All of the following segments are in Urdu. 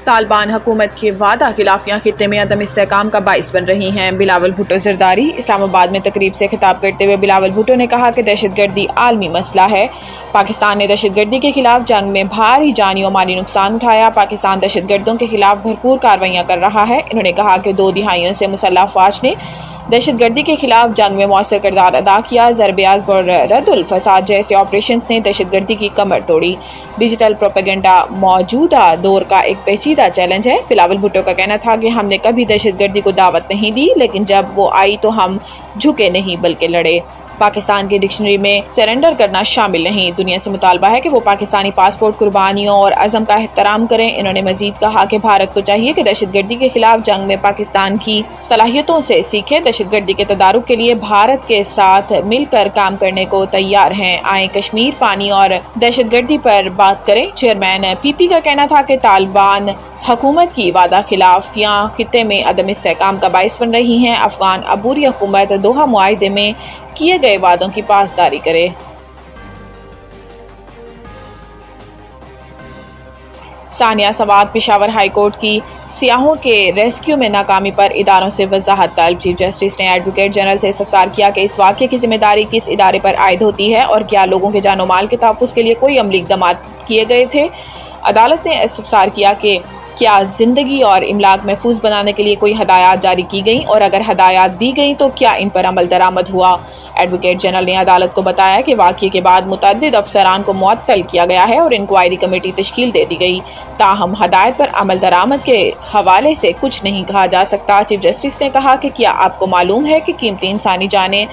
طالبان حکومت کی وعدہ خلافیاں خطے میں عدم استحکام کا باعث بن رہی ہیں۔ بلاول بھٹو زرداری اسلام آباد میں تقریب سے خطاب کرتے ہوئے بلاول بھٹو نے کہا کہ دہشت گردی عالمی مسئلہ ہے۔ پاکستان نے دہشت گردی کے خلاف جنگ میں بھاری جانی و مالی نقصان اٹھایا۔ پاکستان دہشت گردوں کے خلاف بھرپور کارروائیاں کر رہا ہے۔ انہوں نے کہا کہ 2 دہائیوں سے مسلح افواج نے دہشت گردی کے خلاف جنگ میں مؤثر کردار ادا کیا۔ ضرب عضب اور رد الفساد جیسے آپریشنز نے دہشت گردی کی کمر توڑی۔ ڈیجیٹل پروپیگنڈا موجودہ دور کا ایک پیچیدہ چیلنج ہے۔ بلاول بھٹو کا کہنا تھا کہ ہم نے کبھی دہشت گردی کو دعوت نہیں دی، لیکن جب وہ آئی تو ہم جھکے نہیں بلکہ لڑے۔ پاکستان کی ڈکشنری میں سرنڈر کرنا شامل نہیں۔ دنیا سے مطالبہ ہے کہ وہ پاکستانی پاسپورٹ قربانیوں اور عزم کا احترام کریں۔ انہوں نے مزید کہا کہ بھارت کو چاہیے کہ دہشت گردی کے خلاف جنگ میں پاکستان کی صلاحیتوں سے سیکھے۔ دہشت گردی کے تدارک کے لیے بھارت کے ساتھ مل کر کام کرنے کو تیار ہیں۔ آئیں کشمیر، پانی اور دہشت گردی پر بات کریں۔ چیئرمین پی پی کا کہنا تھا کہ طالبان حکومت کی وعدہ خلافیاں خطے میں عدم استحکام کا باعث بن رہی ہیں۔ افغان عبوری حکومت دوحہ معاہدے میں کیے گئے وعدوں کی پاسداری کرے۔ ثانیہ سوات پشاور ہائی کورٹ کی سیاحوں کے ریسکیو میں ناکامی پر اداروں سے وضاحت طلب۔ چیف جسٹس نے ایڈوکیٹ جنرل سے استفسار کیا کہ اس واقعے کی ذمہ داری کس ادارے پر عائد ہوتی ہے اور کیا لوگوں کے جان و مال کے تحفظ کے لیے کوئی عملی اقدامات کیے گئے تھے۔ عدالت نے استفسار کیا کہ کیا زندگی اور املاک محفوظ بنانے کے لیے کوئی ہدایات جاری کی گئیں، اور اگر ہدایات دی گئیں تو کیا ان پر عمل درآمد ہوا۔ ایڈوکیٹ جنرل نے عدالت کو بتایا کہ واقعے کے بعد متعدد افسران کو معطل کیا گیا ہے اور انکوائری کمیٹی تشکیل دے دی گئی، تاہم ہدایت پر عمل درآمد کے حوالے سے کچھ نہیں کہا جا سکتا۔ چیف جسٹس نے کہا کہ کیا آپ کو معلوم ہے کہ قیمتی انسانی جانیں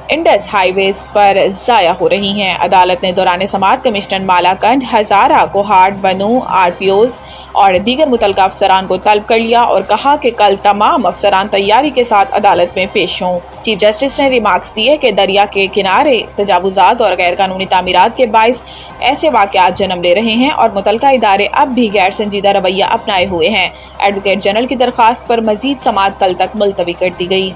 انڈس ہائی ویز پر ضائع ہو رہی ہیں۔ عدالت نے دوران سماعت کمشنر مالا کنڈ، ہزارہ، کوہاٹ، بنو، آر پی اوز اور دیگر متعلقہ افسران کو طلب کر لیا اور کہا کہ کل تمام افسران تیاری کے ساتھ عدالت میں پیش ہوں۔ چیف جسٹس نے ریمارکس دیے کہ دریا کے کنارے تجاوزات اور غیر قانونی تعمیرات کے باعث ایسے واقعات جنم لے رہے ہیں اور متعلقہ ادارے اب بھی غیر سنجیدہ رویہ اپنائے ہوئے ہیں۔ ایڈوکیٹ جنرل کی درخواست پر مزید سماعت کل تک ملتوی کر دی گئی۔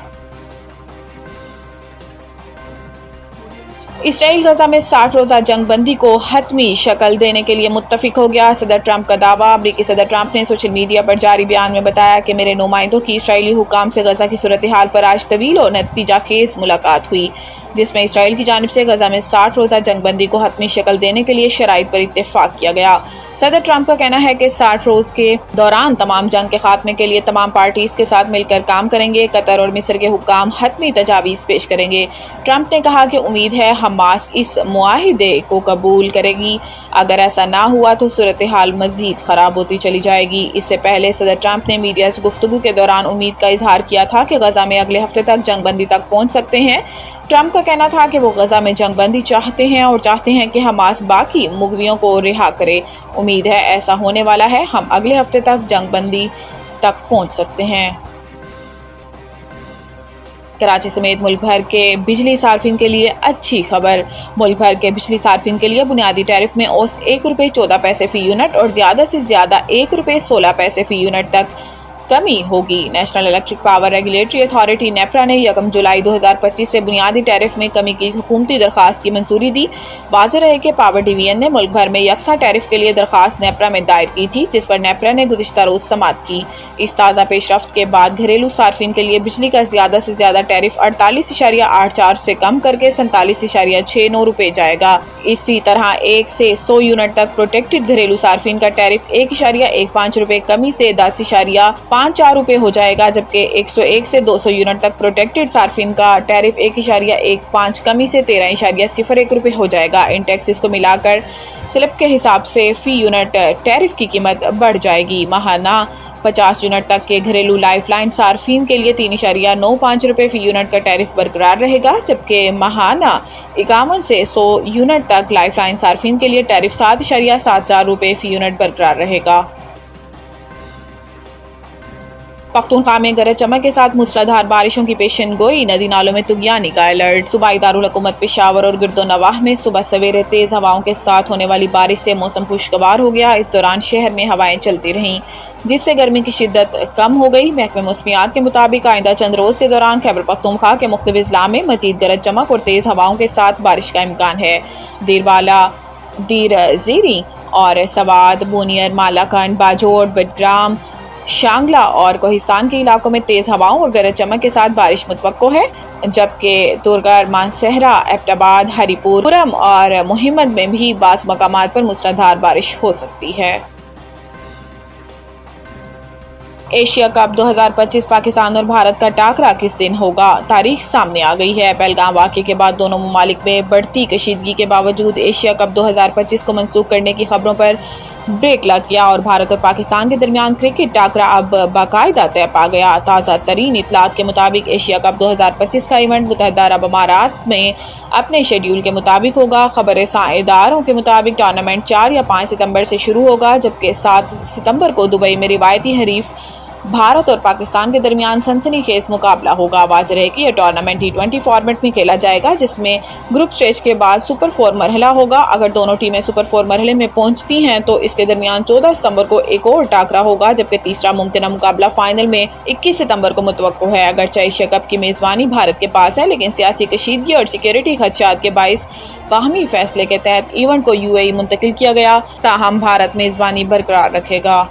اسرائیل غزہ میں 60 روزہ جنگ بندی کو حتمی شکل دینے کے لیے متفق ہو گیا۔ صدر ٹرمپ کا دعویٰ۔ امریکی صدر ٹرمپ نے سوشل میڈیا پر جاری بیان میں بتایا کہ میرے نمائندوں کی اسرائیلی حکام سے غزہ کی صورتحال پر آج طویل و نتیجہ خیز ملاقات ہوئی، جس میں اسرائیل کی جانب سے غزہ میں 60 روزہ جنگ بندی کو حتمی شکل دینے کے لیے شرائط پر اتفاق کیا گیا۔ صدر ٹرمپ کا کہنا ہے کہ 60 روز کے دوران تمام جنگ کے خاتمے کے لیے تمام پارٹیز کے ساتھ مل کر کام کریں گے۔ قطر اور مصر کے حکام حتمی تجاویز پیش کریں گے۔ ٹرمپ نے کہا کہ امید ہے حماس اس معاہدے کو قبول کرے گی، اگر ایسا نہ ہوا تو صورتحال مزید خراب ہوتی چلی جائے گی۔ اس سے پہلے صدر ٹرمپ نے میڈیا سے گفتگو کے دوران امید کا اظہار کیا تھا کہ غزہ میں اگلے ہفتے تک جنگ بندی تک پہنچ سکتے ہیں۔ ٹرمپ کا کہنا تھا کہ وہ غزہ میں جنگ بندی چاہتے ہیں اور چاہتے ہیں کہ حماس باقی مغویوں کو رہا کرے۔ امید ہے ایسا ہونے والا ہے، ہم اگلے ہفتے تک جنگ بندی تک پہنچ سکتے ہیں۔ کراچی سمیت ملک بھر کے بجلی صارفین کے لیے اچھی خبر۔ ملک بھر کے بجلی صارفین کے لیے بنیادی ٹیرف میں اوسط ₹1.14 فی یونٹ اور زیادہ سے زیادہ ₹1.16 فی یونٹ تک کمی ہوگی۔ National electric power regulatory authority NEPRA نے 1 جولائی 2025 سے بنیادی ٹیرف میں کمی کی حکومتی درخواست کی منظوری دی۔ واضح رہے کہ پاور ڈویژن نے ملک بھر میں یکساں ٹیرف کے لیے درخواست نیپرا میں دائر کی تھی، جس پر نیپرا نے گزشتہ روز سماعت کی۔ اس تازہ پیش رفت کے بعد گھریلو صارفین کے لیے بجلی کا زیادہ سے زیادہ ٹیرف 48.84 سے کم کر کے ₹47.69 جائے گا۔ اسی طرح 1 سے 100 یونٹ تک پروٹیکٹڈ گھریلو صارفین کا ٹیرف ₹1.15 کمی سے ₹10.54 ہو جائے گا، جبکہ 101 سے 200 یونٹ تک پروٹیکٹڈ صارفین کا ٹیرف 1.15 کمی سے ₹13.01 ہو جائے گا۔ ان ٹیکسز کو ملا کر سلپ کے حساب سے فی یونٹ ٹیرف کی قیمت بڑھ جائے گی۔ ماہانہ 50 یونٹ تک کے گھریلو لائف لائن صارفین کے لیے ₹3.95 فی یونٹ کا ٹیرف برقرار رہے گا، جبکہ ماہانہ 51 سے 100 یونٹ تک لائف لائن صارفین کے لیے ٹیرف ₹7.74 فی یونٹ برقرار رہے گا۔ پختونخوا میں گرج چمک کے ساتھ موسلادھار بارشوں کی پیشن گوئی، ندی نالوں میں طغیانی کا الرٹ۔ صوبائی دارالحکومت پشاور اور گرد و نواح میں صبح سویرے تیز ہواؤں کے ساتھ ہونے والی بارش سے موسم خوشگوار ہو گیا۔ اس دوران شہر میں ہوائیں چلتی رہیں، جس سے گرمی کی شدت کم ہو گئی۔ محکمہ موسمیات کے مطابق آئندہ چند روز کے دوران خیبر پختونخوا کے مختلف اضلاع میں مزید گرج چمک اور تیز ہواؤں کے ساتھ بارش کا امکان ہے۔ دیر بالا، دیر زیری اور سوات، بونیر، مالاکنڈ، باجوڑ، بٹگرام، شانگلہ اور کوہستان کے علاقوں میں تیز ہواؤں اور گرج چمک کے ساتھ بارش متوقع ہے، جبکہ درگر، مانسہرہ، ایبٹ آباد، ہری پورم اور مہمد میں بھی بعض مقامات پر موسلادھار بارش ہو سکتی ہے۔ ایشیا کپ 2025 پاکستان اور بھارت کا ٹاکرا کس دن ہوگا؟ تاریخ سامنے آ گئی ہے۔ پہلگام واقعے کے بعد دونوں ممالک میں بڑھتی کشیدگی کے باوجود ایشیا کپ 2025 کو منسوخ کرنے کی خبروں پر بریک لگ گیا اور بھارت اور پاکستان کے درمیان کرکٹ ٹاکرا اب باقاعدہ طے پا گیا۔ تازہ ترین اطلاعات کے مطابق ایشیا کپ 2025 کا ایونٹ متحدہ عرب امارات میں اپنے شیڈیول کے مطابق ہوگا۔ خبر رساں اداروں کے مطابق ٹورنامنٹ 4 یا 5 ستمبر سے شروع ہوگا، جبکہ 7 ستمبر کو دبئی میں روایتی حریف بھارت اور پاکستان کے درمیان سنسنی خیز مقابلہ ہوگا۔ واضح ہے کہ یہ ٹورنامنٹ T20 فارمیٹ میں کھیلا جائے گا، جس میں گروپ سٹیج کے بعد سپر 4 مرحلہ ہوگا۔ اگر دونوں ٹیمیں سپر 4 مرحلے میں پہنچتی ہیں تو اس کے درمیان 14 ستمبر کو ایک اور ٹاکرا ہوگا، جبکہ تیسرا ممکنہ مقابلہ فائنل میں 21 ستمبر کو متوقع ہے۔ اگرچہ ایشیا کپ کی میزبانی بھارت کے پاس ہے، لیکن سیاسی کشیدگی اور سیکیورٹی خدشات کے باعث باہمی فیصلے کے تحت ایونٹ کو UAE منتقل کیا گیا، تاہم بھارت میزبانی برقرار رکھے گا۔